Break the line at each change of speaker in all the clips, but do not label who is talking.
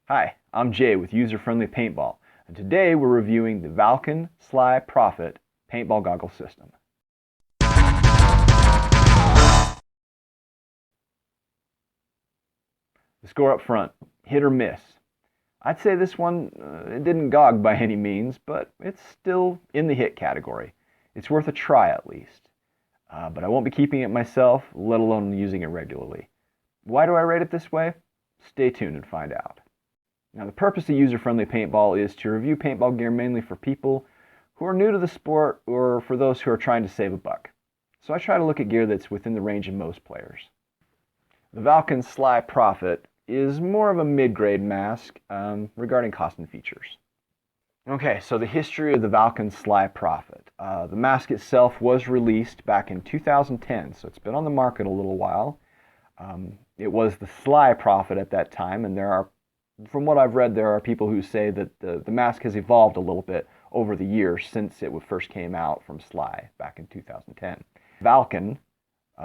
Hi, I'm Jay with User Friendly Paintball, and today we're reviewing the Valken Sly Profit paintball goggle system. The score up front, hit or miss. I'd say this one it didn't gog by any means, but it's still in the hit category. It's worth a try at least, but I won't be keeping it myself, let alone using it regularly. Why do I rate it this way? Stay tuned and find out. Now, the purpose of user-friendly paintball is to review paintball gear mainly for people who are new to the sport or for those who are trying to save a buck. So I try to look at gear that's within the range of most players. The Valken Sly Profit is more of a mid-grade mask regarding cost and features. Okay, so the history of the Valken Sly Profit. The mask itself was released back in 2010, so it's been on the market a little while. It was the Sly Profit at that time, and from what I've read, there are people who say that the mask has evolved a little bit over the years since it first came out from Sly back in 2010. Valken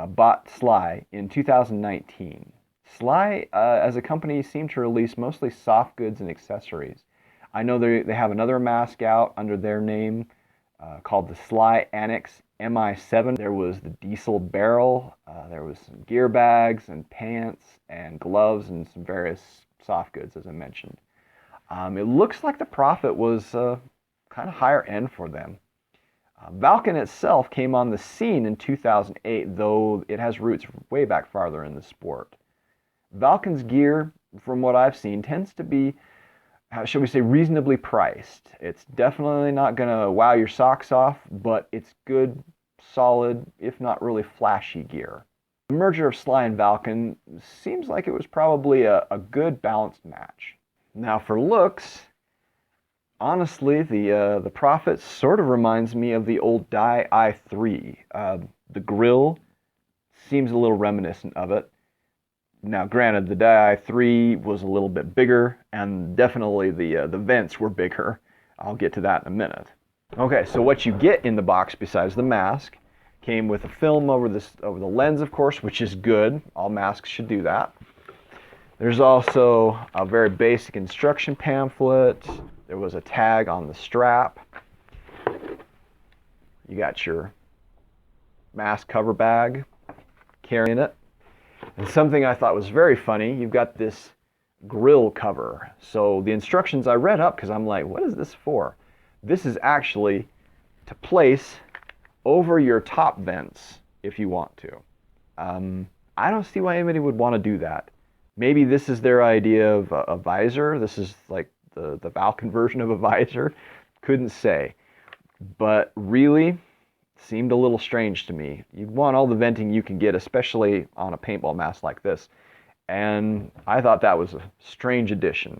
bought Sly in 2019. Sly, as a company, seemed to release mostly soft goods and accessories. I know they have another mask out under their name called the Sly Annex MI7. There was the diesel barrel, there was some gear bags and pants and gloves and some various soft goods, as I mentioned. It looks like the Profit was kind of higher end for them. Valken itself came on the scene in 2008, though it has roots way back farther in the sport. Valken's gear, from what I've seen, tends to be, shall we say, reasonably priced. It's definitely not going to wow your socks off, but it's good, solid, if not really flashy gear. The merger of Sly and Valken seems like it was probably a good balanced match. Now for looks, honestly, the Profit sort of reminds me of the old Dye i3. The grill seems a little reminiscent of it. Now granted, the Dye i3 was a little bit bigger, and definitely the vents were bigger. I'll get to that in a minute. Okay, so what you get in the box besides the mask came with a film over the lens, of course, which is good. All masks should do that. There's also a very basic instruction pamphlet. There was a tag on the strap. You got your mask cover bag carrying it. And something I thought was very funny, you've got this grill cover. So the instructions I read up because I'm like, what is this for? This is actually to place over your top vents if you want to. I don't see why anybody would want to do that. Maybe this is their idea of a visor. This is like the Valken version of a visor. Couldn't say. But really, seemed a little strange to me. You'd want all the venting you can get, especially on a paintball mask like this. And I thought that was a strange addition.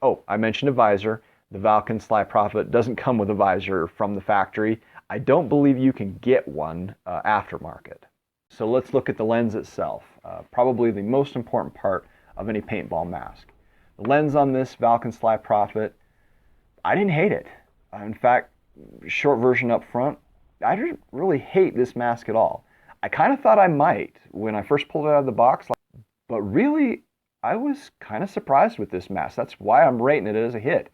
Oh, I mentioned a visor. The Valken Sly Profit doesn't come with a visor from the factory. I don't believe you can get one aftermarket. So let's look at the lens itself. Probably the most important part of any paintball mask. The lens on this Valken Sly Profit, I didn't hate it. In fact, short version up front, I didn't really hate this mask at all. I kind of thought I might when I first pulled it out of the box, but really, I was kind of surprised with this mask. That's why I'm rating it as a hit.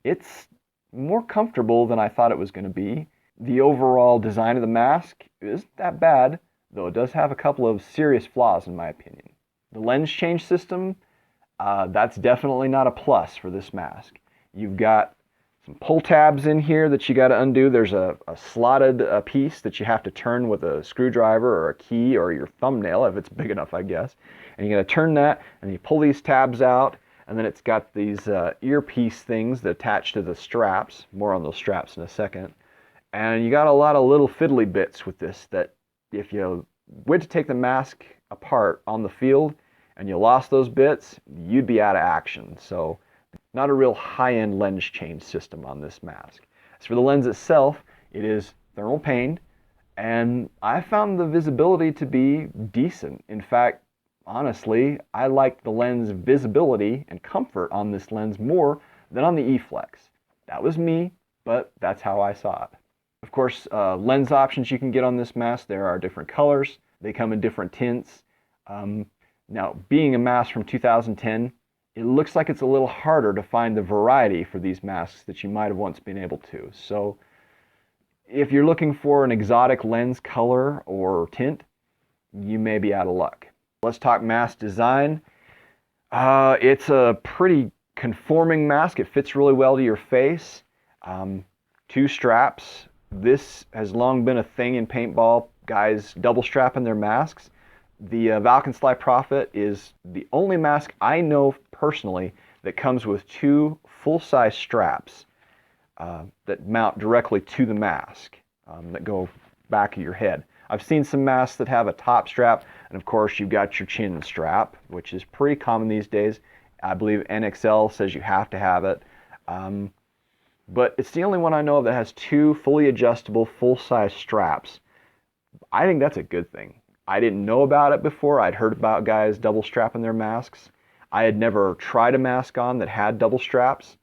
It's more comfortable than I thought it was going to be. The overall design of the mask isn't that bad, though it does have a couple of serious flaws in my opinion. The lens change system, that's definitely not a plus for this mask. You've got some pull tabs in here that you got to undo. There's a slotted piece that you have to turn with a screwdriver or a key or your thumbnail if it's big enough, I guess. And you got to turn that and you pull these tabs out, and then it's got these earpiece things that attach to the straps. More on those straps in a second. And you got a lot of little fiddly bits with this that if you went to take the mask apart on the field and you lost those bits, you'd be out of action. So not a real high-end lens change system on this mask. As for the lens itself, it is thermal paned, and I found the visibility to be decent. In fact, honestly, I like the lens visibility and comfort on this lens more than on the E-Flex. That was me, but that's how I saw it. Of course, lens options you can get on this mask, there are different colors. They come in different tints. Now, being a mask from 2010, it looks like it's a little harder to find the variety for these masks that you might have once been able to. So if you're looking for an exotic lens color or tint, you may be out of luck. Let's talk mask design. It's a pretty conforming mask. It fits really well to your face. 2 straps. This has long been a thing in paintball, guys double strapping their masks. The Valken Sly Profit is the only mask I know personally that comes with 2 full-size straps that mount directly to the mask, that go back of your head. I've seen some masks that have a top strap, and of course you've got your chin strap, which is pretty common these days. I believe NXL says you have to have it. But it's the only one I know of that has 2 fully adjustable, full-size straps. I think that's a good thing. I didn't know about it before. I'd heard about guys double strapping their masks. I had never tried a mask on that had double straps,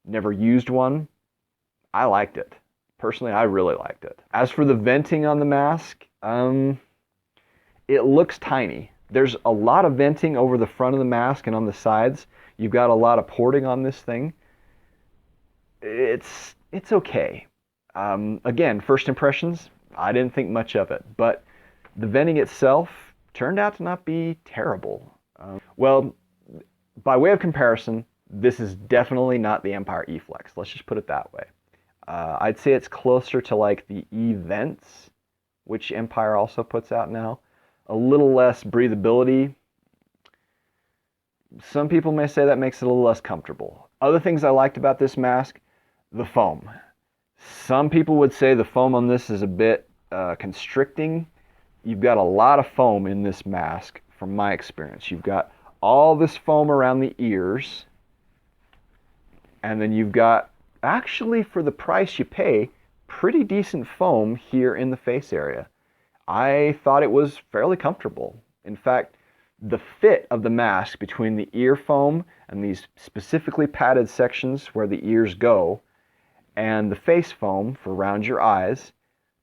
never used one. I liked it. Personally, I really liked it. As for the venting on the mask, it looks tiny. There's a lot of venting over the front of the mask and on the sides. You've got a lot of porting on this thing. It's okay. Again, first impressions, I didn't think much of it, but the venting itself turned out to not be terrible. Well, by way of comparison, this is definitely not the Empire E-Flex. Let's just put it that way. I'd say it's closer to like the E-Vents, which Empire also puts out now. A little less breathability. Some people may say that makes it a little less comfortable. Other things I liked about this mask, the foam. Some people would say the foam on this is a bit constricting. You've got a lot of foam in this mask from my experience. You've got all this foam around the ears, and then you've got, actually for the price you pay, pretty decent foam here in the face area. I thought it was fairly comfortable. In fact, the fit of the mask between the ear foam and these specifically padded sections where the ears go and the face foam for around your eyes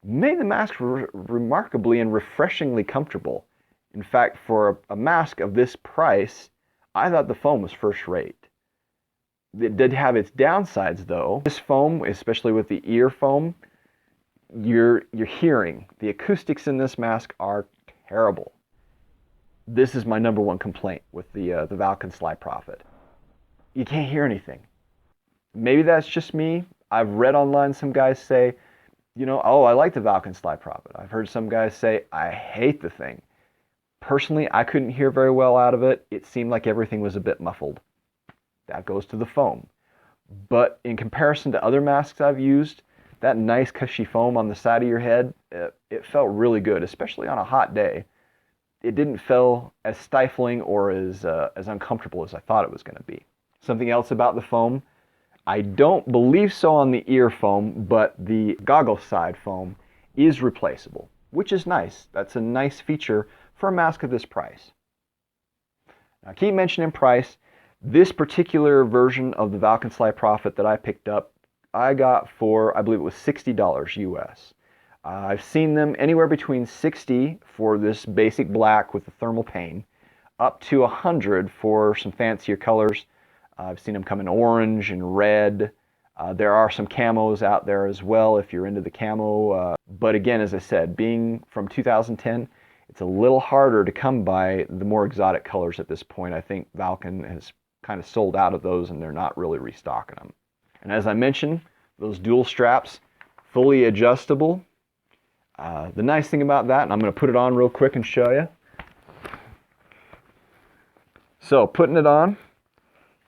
made the mask remarkably and refreshingly comfortable. In fact, for a mask of this price, I thought the foam was first rate. It did have its downsides though. This foam, especially with the ear foam, your hearing, the acoustics in this mask are terrible. This is my #1 complaint with the Valken Sly Profit. You can't hear anything. Maybe that's just me. I've read online some guys say, you know, oh, I like the Valken Sly Profit. I've heard some guys say, I hate the thing. Personally, I couldn't hear very well out of it. It seemed like everything was a bit muffled. That goes to the foam. But in comparison to other masks I've used, that nice cushy foam on the side of your head, it felt really good, especially on a hot day. It didn't feel as stifling or as uncomfortable as I thought it was going to be. Something else about the foam, I don't believe so on the ear foam, but the goggle side foam is replaceable, which is nice. That's a nice feature for a mask of this price. Now, I keep mentioning price. This particular version of the Valken Sly Profit that I picked up, I got for, I believe it was $60 US. I've seen them anywhere between $60 for this basic black with the thermal pane, up to $100 for some fancier colors. I've seen them come in orange and red. There are some camos out there as well if you're into the camo. But again, as I said, being from 2010, it's a little harder to come by the more exotic colors at this point. I think Valken has kind of sold out of those and they're not really restocking them. And as I mentioned, those dual straps, fully adjustable. The nice thing about that, and I'm going to put it on real quick and show you. So putting it on,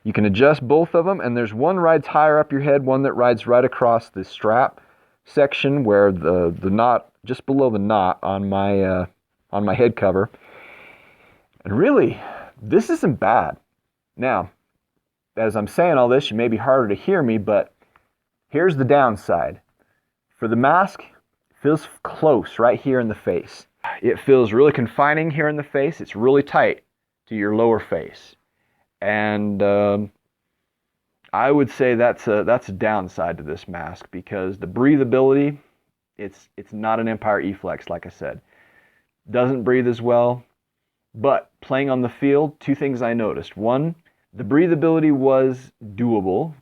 you can adjust both of them, and there's one rides higher up your head, one that rides right across the strap section where the knot, just below the knot on my head cover. And really, this isn't bad. Now, as I'm saying all this, you may be harder to hear me, but here's the downside. For the mask, it feels close right here in the face. It feels really confining here in the face. It's really tight to your lower face. And I would say that's a downside to this mask because the breathability, it's not an Empire E-Flex, like I said. Doesn't breathe as well. But playing on the field, 2 things I noticed. One, The breathability was doable.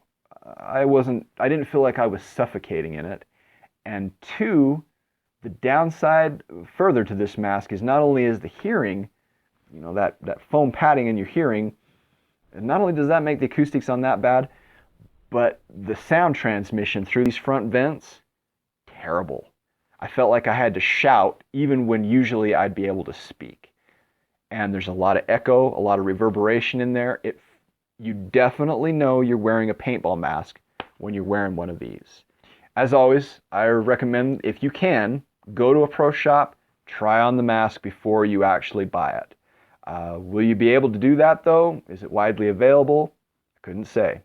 I didn't feel like I was suffocating in it. And two, the downside further to this mask is not only is the hearing, that foam padding in your hearing, and not only does that make the acoustics on that bad, but the sound transmission through these front vents, terrible. I felt like I had to shout even when usually I'd be able to speak. And there's a lot of echo, a lot of reverberation in there. You definitely know you're wearing a paintball mask when you're wearing one of these. As always, I recommend, if you can, go to a pro shop, try on the mask before you actually buy it. Will you be able to do that though? Is it widely available? I couldn't say.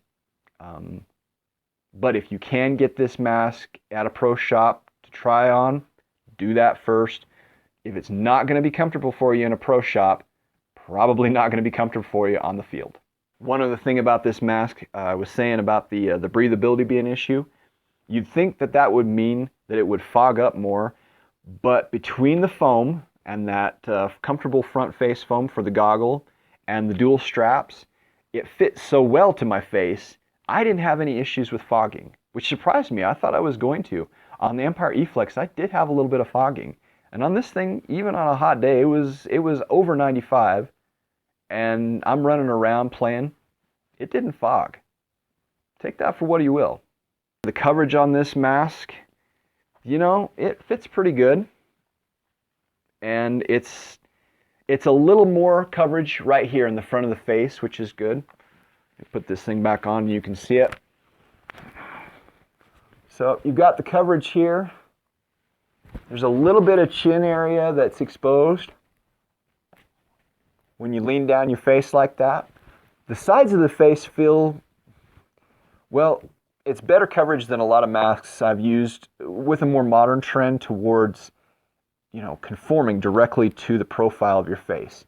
But if you can get this mask at a pro shop to try on, do that first. If it's not going to be comfortable for you in a pro shop, probably not going to be comfortable for you on the field. One other thing about this mask, I was saying about the breathability being an issue. You'd think that would mean that it would fog up more, but between the foam and that comfortable front face foam for the goggle and the dual straps, it fits so well to my face, I didn't have any issues with fogging, which surprised me. I thought I was going to. On the Empire E-Flex, I did have a little bit of fogging. And on this thing, even on a hot day, it was over 95, and I'm running around playing. It didn't fog. Take that for what you will. The coverage on this mask, it fits pretty good. And it's a little more coverage right here in the front of the face, which is good. Put this thing back on and you can see it. So you've got the coverage here. There's a little bit of chin area that's exposed when you lean down your face like that. The sides of the face feel, well, it's better coverage than a lot of masks I've used with a more modern trend towards, conforming directly to the profile of your face.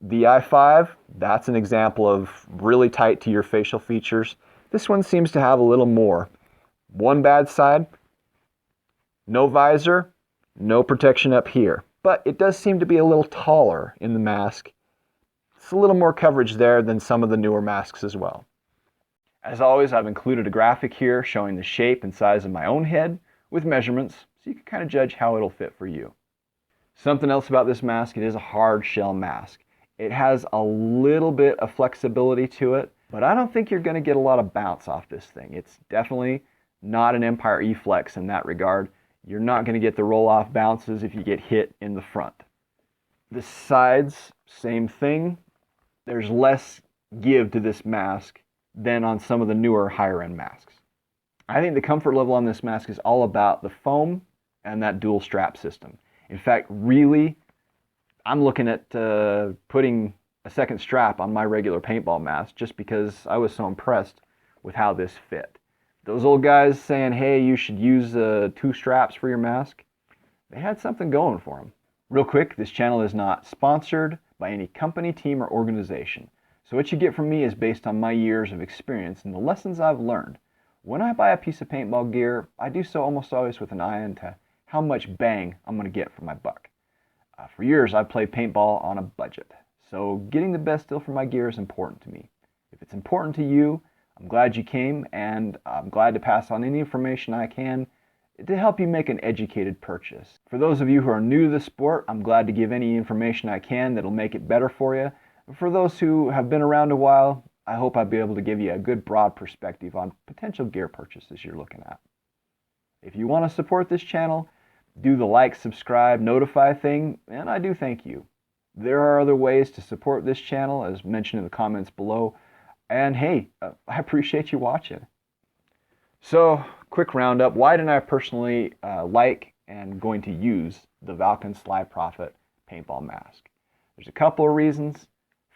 The i5, that's an example of really tight to your facial features. This one seems to have a little more. One bad side, no visor, no protection up here. But it does seem to be a little taller in the mask. It's a little more coverage there than some of the newer masks as well. As always, I've included a graphic here showing the shape and size of my own head with measurements, so you can kind of judge how it'll fit for you. Something else about this mask, it is a hard shell mask. It has a little bit of flexibility to it, but I don't think you're going to get a lot of bounce off this thing. It's definitely not an Empire E-Flex in that regard. You're not going to get the roll-off bounces if you get hit in the front. The sides, same thing. There's less give to this mask than on some of the newer higher-end masks. I think the comfort level on this mask is all about the foam and that dual strap system. In fact, really, I'm looking at putting a second strap on my regular paintball mask just because I was so impressed with how this fit. Those old guys saying, hey, you should use 2 straps for your mask, they had something going for them. Real quick, this channel is not sponsored by any company, team, or organization. So what you get from me is based on my years of experience and the lessons I've learned. When I buy a piece of paintball gear, I do so almost always with an eye into how much bang I'm going to get for my buck. For years, I've played paintball on a budget, so getting the best deal for my gear is important to me. If it's important to you, I'm glad you came, and I'm glad to pass on any information I can to help you make an educated purchase. For those of you who are new to the sport, I'm glad to give any information I can that'll make it better for you. For those who have been around a while, I hope I'll be able to give you a good broad perspective on potential gear purchases you're looking at. If you want to support this channel, do the like, subscribe, notify thing, and I do thank you. There are other ways to support this channel, as mentioned in the comments below. And hey, I appreciate you watching. So, quick roundup. Why didn't I personally like and going to use the Valken Sly Profit paintball mask? There's a couple of reasons.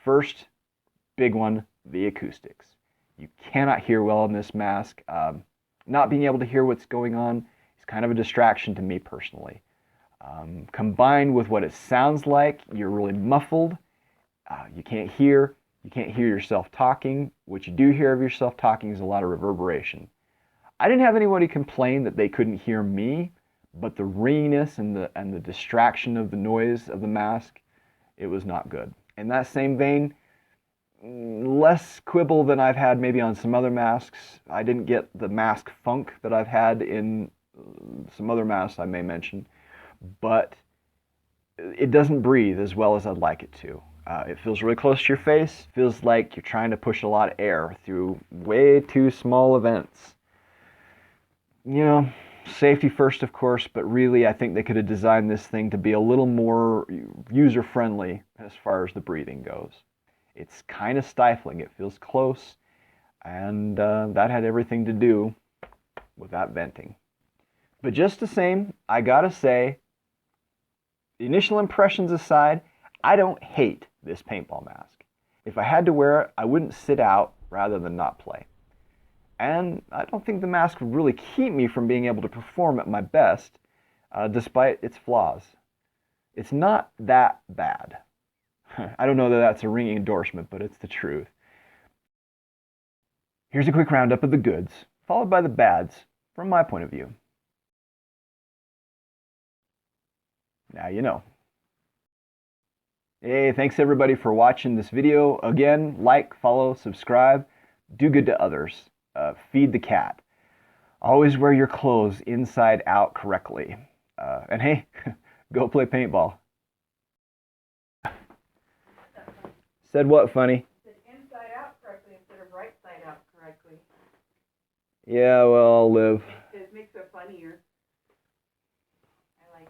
First, big one, the acoustics. You cannot hear well in this mask. Not being able to hear what's going on is kind of a distraction to me personally. Combined with what it sounds like, you're really muffled. You can't hear yourself talking. What you do hear of yourself talking is a lot of reverberation. I didn't have anybody complain that they couldn't hear me, but the ringiness and the distraction of the noise of the mask, it was not good. In that same vein, less quibble than I've had maybe on some other masks. I didn't get the mask funk that I've had in some other masks I may mention, but it doesn't breathe as well as I'd like it to. It feels really close to your face. Feels like you're trying to push a lot of air through way too small vents. You know, safety first, of course, but really I think they could have designed this thing to be a little more user-friendly as far as the breathing goes. It's kind of stifling. It feels close, and that had everything to do with that venting. But just the same, I gotta say, the initial impressions aside, I don't hate this paintball mask. If I had to wear it, I wouldn't sit out rather than not play. And I don't think the mask would really keep me from being able to perform at my best, despite its flaws. It's not that bad. I don't know that that's a ringing endorsement, but it's the truth. Here's a quick roundup of the goods, followed by the bads, from my point of view. Now you know. Hey, thanks everybody for watching this video. Again, like, follow, subscribe, do good to others, feed the cat. Always wear your clothes inside out correctly. And hey, go play paintball. Said what, funny?
Said inside out correctly instead of right side out correctly.
Yeah, well, I'll live.
It makes it funnier. I like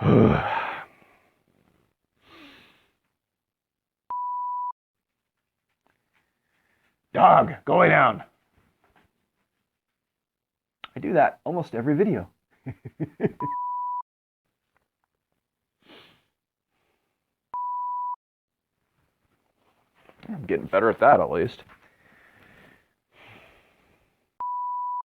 it.
Dog, go lay down. I do that almost every video. I'm getting better at that, at least.